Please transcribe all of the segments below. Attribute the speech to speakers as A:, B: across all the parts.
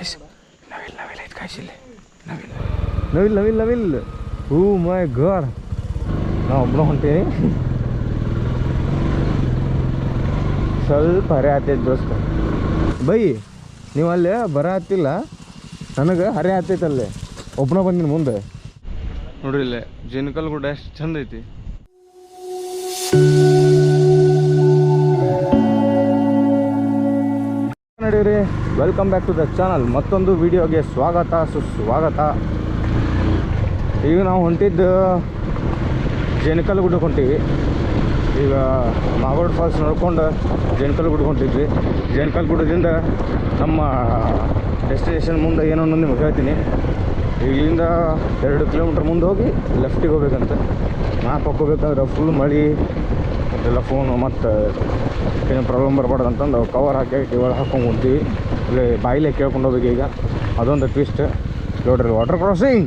A: guys. Navil, it guys ಇಲ್ಲಿ. ನವಿಲ್. ಓ ಮೈ god. ನಾ ಒಬ್ಬನ ಹೊಂಟೀನಿ. ಸ್ವಲ್ಪ ಹರೆ ಆತೈತೆ ದೋಸ್ತ. ಬೈ ನೀವು ಅಲ್ಲೇ ಬರ ಹತ್ತಿಲ್ಲ, ನನಗೆ ಹರೆ ಆತೈತೆ ಅಲ್ಲೇ. ಒಬ್ಬನ ಬಂದಿನಿ ಮುಂದೆ. ನೋಡ್ರಿ ಇಲ್ಲೇ ಜೇನ್ಕಲ್ಗುಡ್ಡ ಎಷ್ಟು ಚಂದ ಐತಿ. ನಡೀರಿ, welcome back to the channel. ಮತ್ತೊಂದು ವಿಡಿಯೋಗೆ ಸ್ವಾಗತ ಸುಸ್ವಾಗತ. ಈಗ ನಾವು ಹೊಂಟಿದ್ದು ಜೇನ್ಕಲ್ಗುಡ್ಡಕ್ಕೆ ಹೊಂಟೀವಿ. ಈಗ ಮಾಗೋಡ್ ಫಾಲ್ಸ್ ನೋಡ್ಕೊಂಡು ಜೇನ್ಕಲ್ಗುಡ್ಡಕ್ಕೆ ಹೊಂಟಿದ್ವಿ. ಜೇನ್ಕಲ್ಗುಡ್ಡದಿಂದ ನಮ್ಮ ಡೆಸ್ಟಿನೇಷನ್ ಮುಂದೆ ಏನೋ ಅನ್ನೋದು ನಿಮ್ಗೆ ಹೇಳ್ತೀನಿ. ಇಲ್ಲಿಂದ 2 ಕಿಲೋಮೀಟ್ರ್ ಮುಂದೆ ಹೋಗಿ ಲೆಫ್ಟಿಗೆ ಹೋಗ್ಬೇಕಂತ. ಮ್ಯಾಪ್ ಹಾಕೋಬೇಕಂದ್ರೆ ಫುಲ್ ಮಳೆ ಎಲ್ಲ ಫೋನು ಮತ್ತು ಏನು ಪ್ರಾಬ್ಲಮ್ ಬರಬಾರ್ದು ಅಂತಂದು ಕವರ್ ಹಾಕಿ ಒಳಗೆ ಹಾಕೊಂಡು ಕುಂತೀವಿ. ಇಲ್ಲಿ ಬಾಯಿಲೆ ಕೇಳ್ಕೊಂಡು ಹೋಗ್ಬೇಕು. ಈಗ ಅದೊಂದು ಟ್ವಿಸ್ಟ್ ನೋಡ್ರಿ. Water crossing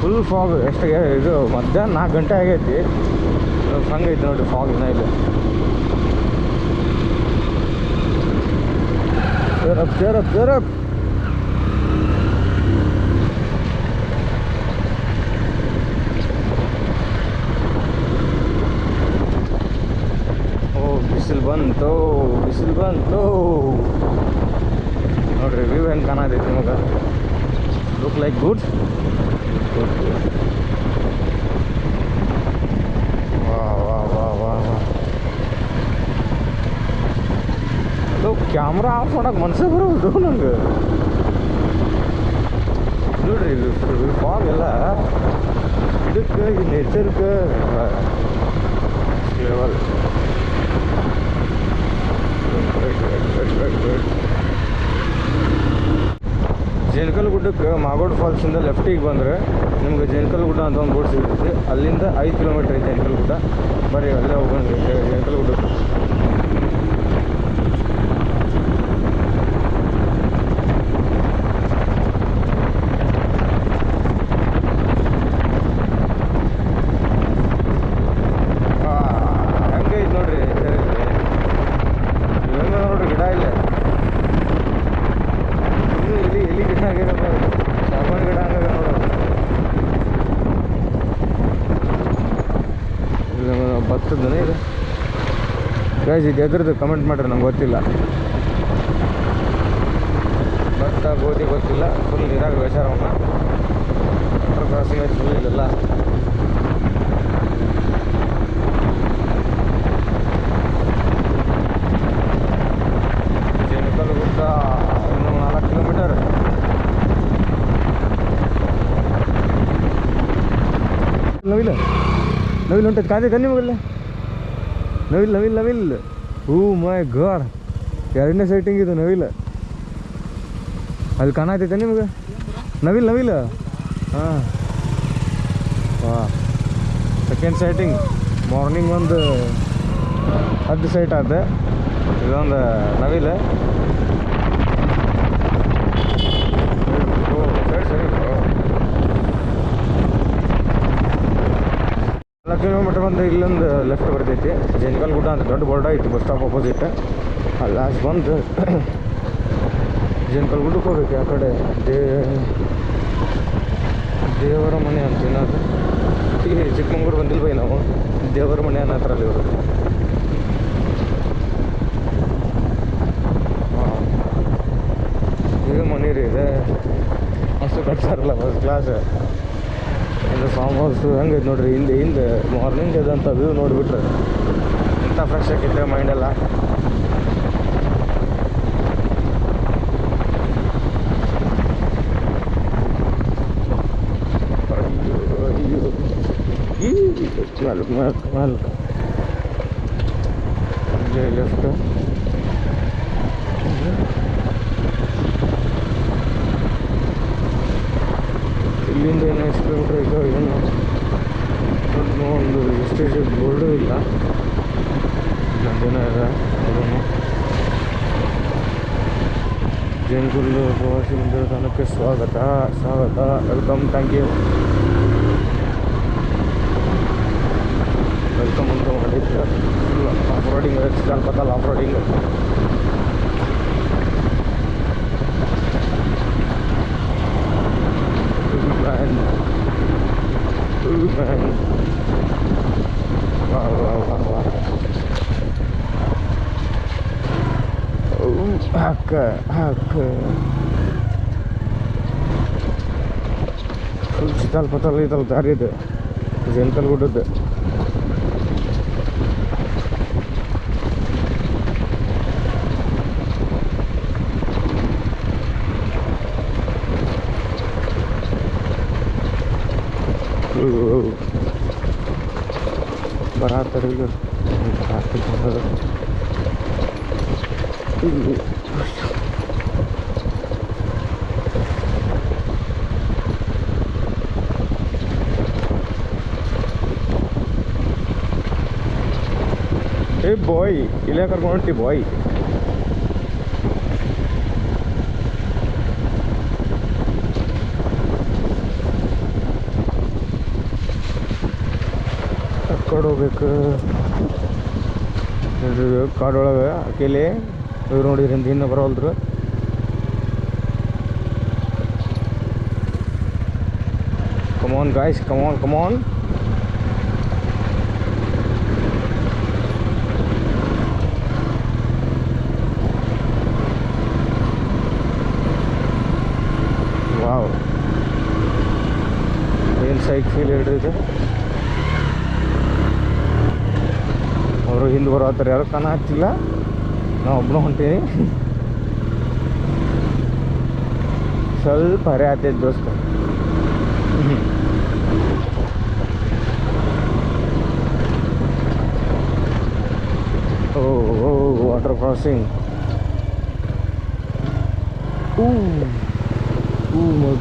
A: full fog. ಎಷ್ಟಿಗೆ ಇದು ಮಧ್ಯಾಹ್ನ 4 ಗಂಟೆ ಆಗೈತಿ. ಹಂಗೈತಿ ನೋಡಿ ಫಾಗ್ ಇನ್ನ ಇಲ್ಲಿ. ಸೇರಪ್ ಬಿಸಿಲು ಬಂತು ನೋಡ್ರಿ. ವ್ಯೂ ಹೆಂಗೆ ಕಾಣತೈತಿ ನಿಮಗೆ? Look like good. ವಾ ಅದು ಕ್ಯಾಮ್ರಾ ಆಫ್ ಮಾಡೋಕೆ ಮನಸ್ಸೇ ಬರೋದು ನಂಗೆ. ನೋಡ್ರಿ ಇಲ್ಲಿ ಫಾಗ್ ಎಲ್ಲ ಇದಕ್ಕೆ ಈ ನೇಚರ್ಗೆ ಲೆವೆಲ್. ಜೇನ್ಕಲ್ಗುಡ್ಡಕ್ಕೆ ಮಾಗೋಡ್ ಫಾಲ್ಸಿಂದ ಲೆಫ್ಟಿಗೆ ಬಂದರೆ ನಿಮ್ಗೆ ಜೇನ್ಕಲ್ಗುಡ್ಡ ಅಂತ ಒಂದು ಬೋರ್ಡ್ ಸಿಗುತ್ತೆ. ಅಲ್ಲಿಂದ 5 ಕಿಲೋಮೀಟ್ರ್ ಐತೆ ಜೇನ್ಕಲ್ಗುಡ್ಡ. ಬರೀ ಅಲ್ಲೇ ಹೋಗೋಣ ಜೇನ್ಕಲ್ಗುಡ್ಡಕ್ಕೆ. ಹೆಂಗೈತೆ ನೋಡ್ರಿ. ನೋಡ್ರಿ ಗಿಡ ಇಲ್ಲ. ಎಲ್ಲಿ ಗಿಡ ಆಗ್ಯಾರ, ಸಾಮಾನು ಗಿಡ ಹಂಗ ನೋಡೋದು. ಭತ್ತದನೇ ಇದೆ ಗೈಸ್. ಇದು ಎದ್ರದ್ದು ಕಮೆಂಟ್ ಮಾಡ್ರಿ, ನಂಗೆ ಗೊತ್ತಿಲ್ಲ. ಭತ್ತ ಗೋಧಿ ಗೊತ್ತಿಲ್ಲ. ಫುಲ್ ನೀರಾಗ ಬೇಸಾರವನ್ನ. ವಾಟರ್ ಕ್ರಾಸಿಂಗ್ ಆಯ್ತು ಫುಲ್ ಇಲ್ಲೆಲ್ಲ. ಜೇನ್ಕಲ್ಗುಡ್ಡ ಇನ್ನೂ 4 ಕಿಲೋಮೀಟರ್. ನವಿಲ್ ಹೊಂಟೈತೆ. ಕಾದೈತೆ ನಿಮಗಲ್ಲ ನವಿಲ್. ಓ ಮೈ ಗಾಡ್. 2ನೇ ಸೈಟಿಂಗ್ ಇದು ನವಿಲ್. ಅಲ್ಲಿ ಕಾಣತೈತೆ ನಿಮ್ಗೆ ನವಿಲ್. ಹಾಂ ಸೆಕೆಂಡ್ ಸೈಟಿಂಗ್. ಮಾರ್ನಿಂಗ್ ಒಂದು 10 ಸೈಟ್ ಆದ. ಇದೊಂದು ನವಿಲ್. ಸರಿ 4 ಕಿಲೋಮೀಟ್ರ್ ಬಂದು ಇಲ್ಲೊಂದು ಲೆಫ್ಟ್ ಬರ್ತೈತಿ. ಜೇನ್ಕಲ್ಗುಡ್ಡ ಅಂತ ದೊಡ್ಡ ಬೋರ್ಡ್ ಐತಿ ಬಸ್ ಸ್ಟಾಪ್ ಅಪೋಸಿಟ್. ಅಲ್ಲಿ ಲಾಸ್ಟ್ ಬಂದು ಜೇನ್ಕಲ್ಗುಡ್ಡಕ್ಕೆ ಹೋಗ್ಬೇಕು. ಆ ಕಡೆ ದೇವರ ಮನೆ ಅಂತ ಏನಾದ್ರು. ಚಿಕ್ಕಮಂಗ್ಳೂರು ಬಂದಿಲ್ಲ ಬೈ ನಾವು. ದೇವರ ಮನೆ ಅನ್ನೋ ಹತ್ರ ಅಲ್ಲಿ ಇವರು. ಹಾಂ ಇದು ಮನೆ ರೀ. ಇದೆ ಮಸ್ತು ಕಟ್ಸಾರಲ್ಲ, ಫಸ್ಟ್ ಕ್ಲಾಸ್. ಇದು ಫಾರ್ಮ್ ಹೌಸ್ ಹೆಂಗೈತೆ ನೋಡ್ರಿ. ಹಿಂದೆ ಮಾರ್ನಿಂಗ್ ಇದಂಥ ವ್ಯೂ ನೋಡಿಬಿಟ್ರೆ ಇಂಥ ಫ್ರೆಶ್ ಆಗಿತ್ತೆ ಮೈಂಡೆಲ್ಲ. ನಾಲ್ಕು ಲೆಫ್ಟ್. ಇಲ್ಲಿಂದ ಏನು ಎಷ್ಟು ಕಿಲೋಮೀಟ್ರ್ ಐತೋ ಏನು ಒಂದು ಎಷ್ಟೇಜ್ ಬೋರ್ಡು ಇಲ್ಲ. ಇಲ್ಲೊಂದೇನೋ ಇದೆ ಅದನ್ನು. ಜೇನ್ಕಲ್ಲು ಪ್ರವಾಸಿ ದೇವಸ್ಥಾನಕ್ಕೆ ಸ್ವಾಗತ. ವೆಲ್ಕಮ್. Thank you. ವೆಲ್ಕಮ್ ಅಂತ ಮಾಡಿ ಐತೆ ಆಫ್ ರೋಡಿಂಗ್ ಚಿಕ್ಕಲ್ಪತ್ತಲ್ಲ ಆಫ್ ರೋಡಿಂಗ್. ಹಾಕ ಫುಲ್ ಚಿಕ್ಕಲ್ಪತ್ತಲ್ಲ ಐತಲ್ಲ ದಾರಿ ಇದು ಜೇನ್ಕಲ್ಗುಡ್ಡದ್ದು. ಬರತ್ತಡಿಗೆ ಏ ಬಾಯ್ ಇಲ್ಲೇ ಕರ್ಕೊಂಡು ಹೊಂಟಿ ಬಾಯ್. ಕಡೆ ಹೋಗ್ಬೇಕು ಕಾಡೊಳಗೆ ಅಕೇಲೆ ಇವ್ರು ನೋಡಿದ್ರಿಂದ ಇನ್ನು ಬರೋಲ್ರು. ಕಮಾನ್ ಗಾಯ್ಸ್, ಕಮಾನ್. ವಾವ್, ಏನು ಸೈಕ್ ಫೀಲ್ ಹಿಡಿದಿದೆ. ಅವರು ಹಿಂದೆ ಬರೋತ್ತಾರೆ, ಯಾರು ಕಾಣ ಹಚ್ಚಿಲ್ಲ, ನಾವು ಒಬ್ಬನು ಹೊಂಟೀನಿ. ಸ್ವಲ್ಪ ಹರೆ ಆತೈತೆ ದೋಸ್ತ. ಓ ವಾಟರ್ ಕ್ರಾಸಿಂಗ್.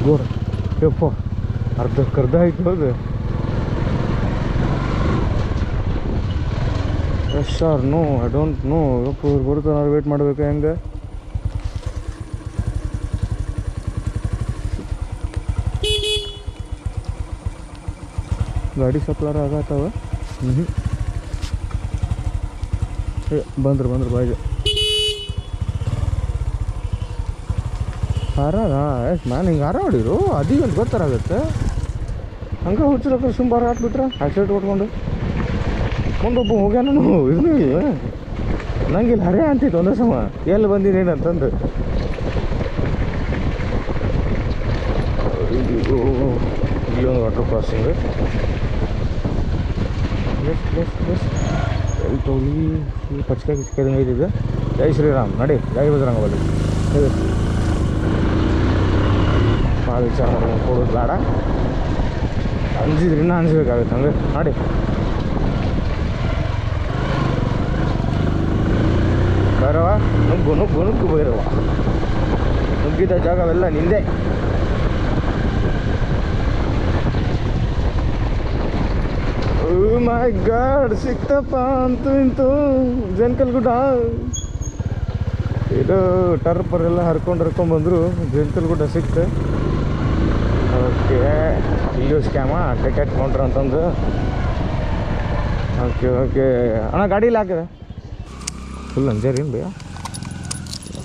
A: ಗೋರ್ ಯಪ್ಪ, ಅರ್ಧ ಆಯ್ತು. ಹೌದು, yes or no, I don't know. ಯಪ್ಪ ಇವ್ರು ಬರುತ್ತೆ, ನಾವು ವೇಟ್ ಮಾಡಬೇಕು ಹೆಂಗೆ? ಗಾಡಿ ಸಪ್ಲಾರ ಆಗತ್ತವ. ಬಂದ್ರು ಬಾಯ್ಗೆ ಹಾರ. ಎಷ್ಟು ಮ್ಯಾನ್ ಹಿಂಗೆ ಹಾರ ಹೊಡಿರು ಅದೀಗ ಅಂತ ಗೊತ್ತಾರಾಗತ್ತೆ. ಹಂಗೆ ಹುಚ್ಚರಕ್ಕ ಸುಂಬಾರ ಹಾಕ್ಬಿಟ್ರೆ ಆಕ್ಸಿಡೆಂಟ್ ಕೊಟ್ಕೊಂಡು ಮುಂದೊಬ್ಬ ಹೋಗ್ಯಾನು. ಇದನ್ನು ನಂಗೆ ಇಲ್ಲಿ ಹರೇ ಅಂತಿತ್ತು ಒಂದೇ ಸಮ, ಎಲ್ಲಿ ಬಂದಿನೇನು ಅಂತಂದು. ಇಲ್ಲಿ ಒಂದು ವಾಟರ್ ಕ್ರಾಸಿಂಗ್. ಎಲ್ಲಿ ತೋಲಿ ಪಚ್ಕಾಯಿ ಐತಿದೆ. ಜೈ ಶ್ರೀರಾಮ್, ನಡಿ ಜೈ ಬಜರಂಗ ಬಲಿ. ಭಾಳ ವಿಚಾರ ಮಾಡ್ಕೊಂಡು ಕೊಡೋದು ಬೇಡ, ಅಂಜಿದ್ರೆ ಇನ್ನೂ ಅನ್ಸ್ಬೇಕಾಗುತ್ತೆ. ಹಂಗೆ ಮಾಡಿ ಬರವ, ನುಗ್ಗು ಬೈರವ. ನುಗ್ಗಿದ ಜಾಗವೆಲ್ಲ ನಿಂದೆ. ಓ ಮೈ ಗಾಡ್, ಸಿಕ್ತಪ್ಪ ಅಂತೂ ಇಂತೂ ಜೇನ್ಕಲ್ಗುಡ್ಡ. ಇದು ಟರ್ಪರೆಲ್ಲ ಹರ್ಕೊಂಡ್ಬಂದರು, ಜೇನ್ಕಲ್ಗುಡ್ಡ ಸಿಕ್ತು. ಓಕೆ, ಇಲ್ಲೂ ಸ್ಕ್ಯಾಮ ಟಿಕೆಟ್ ಕೌಂಟ್ರ್ ಅಂತಂದು. ಓಕೆ ಅಣ್ಣ, ಗಾಡಿ ಇಲ್ಲ ಹಾಕಿದೆ ಫುಲ್ ಅಂಜೇರಿನ್ ಭಯ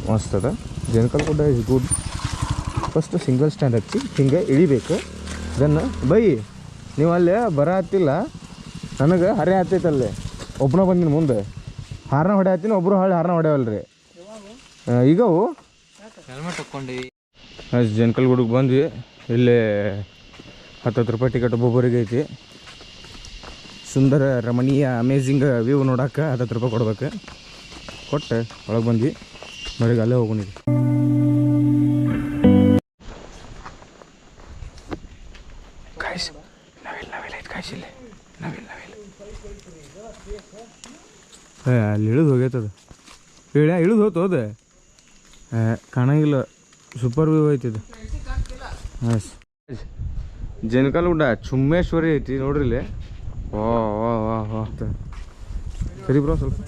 A: ಮಸ್ತ್ ಅದ. Jenkalgudda is good. First single stand ಹಚ್ಚಿ ಹಿಂಗೆ ಇಳಿಬೇಕು. ದೆನ್ ಬೈ ನೀವು ಅಲ್ಲೇ ಹತ್ತಿಲ್ಲ, ನನಗೆ ಹರೆ ಹತ್ತೈತಲ್ಲೇ. ಒಬ್ಬನ ಬಂದಿನಿ ಮುಂದೆ, ಹಾರನ ಹೊಡೆ ಹತ್ತೀನಿ, ಒಬ್ಬರು ಹಾರನ ಹೊಡೆಯವಲ್ರಿ. ಈಗವು ಹೆಲ್ಮೆಟ್ ಹಾಕ್ಕೊಂಡಿವಿ. ಜೇನ್ಕಲ್ಗುಡ್ಗೆ ಬಂದ್ವಿ. ಇಲ್ಲೇ 10 ರೂಪಾಯಿ ಟಿಕೆಟ್ ಒಬ್ಬೊಬ್ಬರಿಗೆ ಐತಿ. ಸುಂದರ ರಮಣೀಯ ಅಮೇಝಿಂಗ್ ವ್ಯೂ ನೋಡೋಕೆ 10 ರೂಪಾಯಿ ಕೊಡ್ಬೇಕು. ಕೊಟ್ಟು ಒಳಗೆ ಬಂದ್ವಿ. ನೋಡಿ ಅಲ್ಲೇ ಹೋಗೋಣಿದ್ವಿ. ಕಾಯ್ಸ್ ನವಿಲ್ ಐತೆ ಕಾಯ್ಸ್, ಇಲ್ಲಿ ನವಿಲ್ ಅಲ್ಲಿ ಇಳಿದು ಹೋಗೈತದ. ಇಳಿದು ಹೋತು ಹೋದೆ, ಕಾಣಂಗಿಲ್ಲ. Super view ಐತಿದು. ಜೇನ್ಕಲ್ಗುಡ್ಡ ಚುಮ್ಮೇಶ್ವರಿ ಐತಿ ನೋಡ್ರಿ ಇಲ್ಲಿ. ವಾ ಸರಿ ಬ್ರೋ ಸ್ವಲ್ಪ.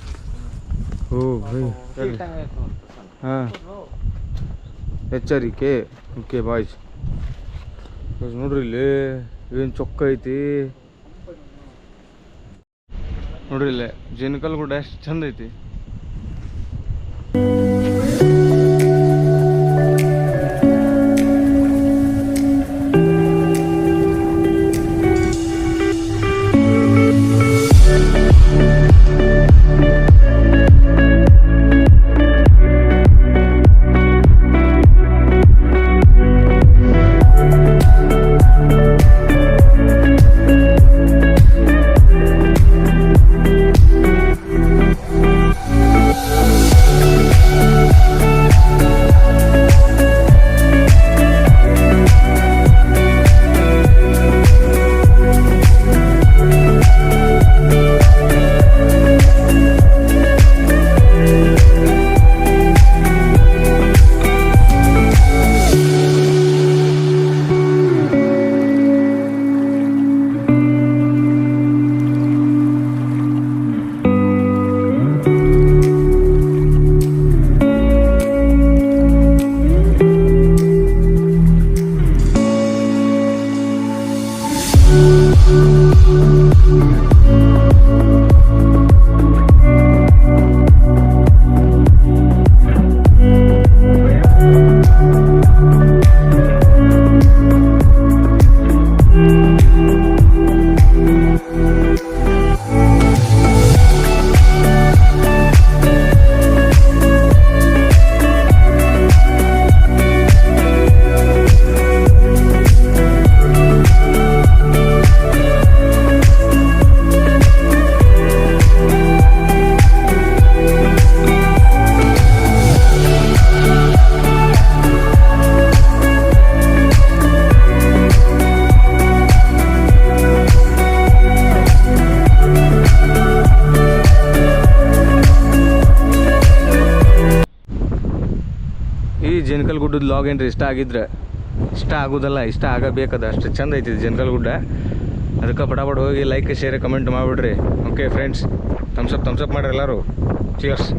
A: ಹಾಂ, ಎಚ್ಚರಿಕೆ. ಓಕೆ ಬಾಯ್ಸ್, ನೋಡ್ರಿ ಇಲ್ಲಿ ಏನು ಚೊಕ್ಕ ಐತಿ. ನೋಡ್ರಿ ಇಲ್ಲೇ ಜೇನ್ಕಲ್ಗುಡ್ಡ ಎಷ್ಟು ಚಂದ ಐತಿ. ಜೇನ್ಕಲ್ಗುಡ್ಡದ ಲಾಗ್ ಏನ್ರಿ ಇಷ್ಟ ಆಗಿದ್ರೆ, ಇಷ್ಟ ಆಗೋದಲ್ಲ ಇಷ್ಟ ಆಗಬೇಕದ ಅಷ್ಟು ಚಂದ ಐತಿ ಜೇನ್ಕಲ್ಗುಡ್ಡ. ಅದಕ್ಕೆ ಪಟಾಪಟ್ ಹೋಗಿ ಲೈಕ್ ಶೇರ್ ಕಮೆಂಟ್ ಮಾಡಿಬಿಡ್ರಿ. ಓಕೆ ಫ್ರೆಂಡ್ಸ್, ಥಮ್ಸಪ್ ಮಾಡ್ರಿ ಎಲ್ಲರೂ. ಚಿಯರ್ಸ್.